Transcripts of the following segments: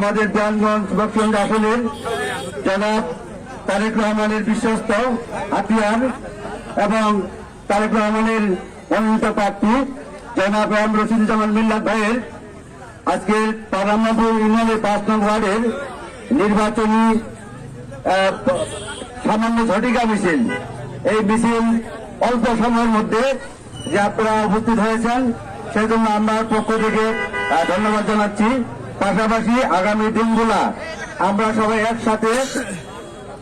আমাদের দেওয়ানগঞ্জ বক্সগঞ্জ আসনের জনাব তারেক রহমানের বিশ্বস্ত হাতিয়ার এবং তারেক রহমানের মনোনীত প্রার্থী জনাব এম রশিদুজ্জামান মিল্লাত ভাইয়ের আজকের পারামাপুর ইউনিয়নের 5 নং ওয়ার্ডের নির্বাচনী সামান্য ঝটিকা মিছিল। এই মিছিল অল্প সময়ের মধ্যে যে আপনারা উপস্থিত হয়েছেন সেজন্য আমার পক্ষ থেকে ধন্যবাদ জানাচ্ছি। পাশাপাশি আগামী দিনগুলা আমরা সবাই একসাথে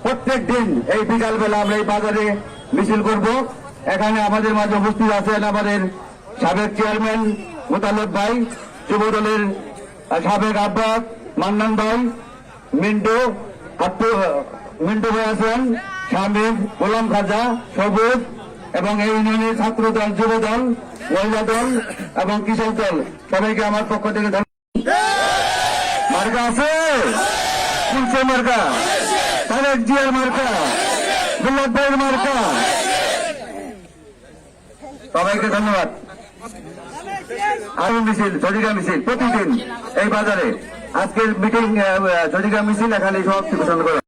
প্রত্যেক দিন এই বিকালবেলা আমরা এই বাজারে মিছিল করব। এখানে আমাদের মাঝে উপস্থিত আছেন আমাদের সাবেক চেয়ারম্যান মোতালেব ভাই, যুব দলের সাবেক আহ্বায়ক মান্নান ভাই, মিন্টু ভাই আছেন, শামীম, গোলাম খাজা, সবুজ এবং এই ইউনিয়নের ছাত্র দল, যুব দল, মহিলা দল এবং কৃষক দল সবাইকে আমার পক্ষ থেকে মার্কা আছে কুলসে মার্কা, তারেক জিয়ার মার্কা, মিল্লাত ভাইয়ের মার্কা। সবাইকে ধন্যবাদ। আরো মিছিল, ঝটিকা মিছিল প্রতিদিন এই বাজারে। আজকের মিটিং ঝটিকা মিছিল এখানে সমাপ্তি ঘোষণা করা।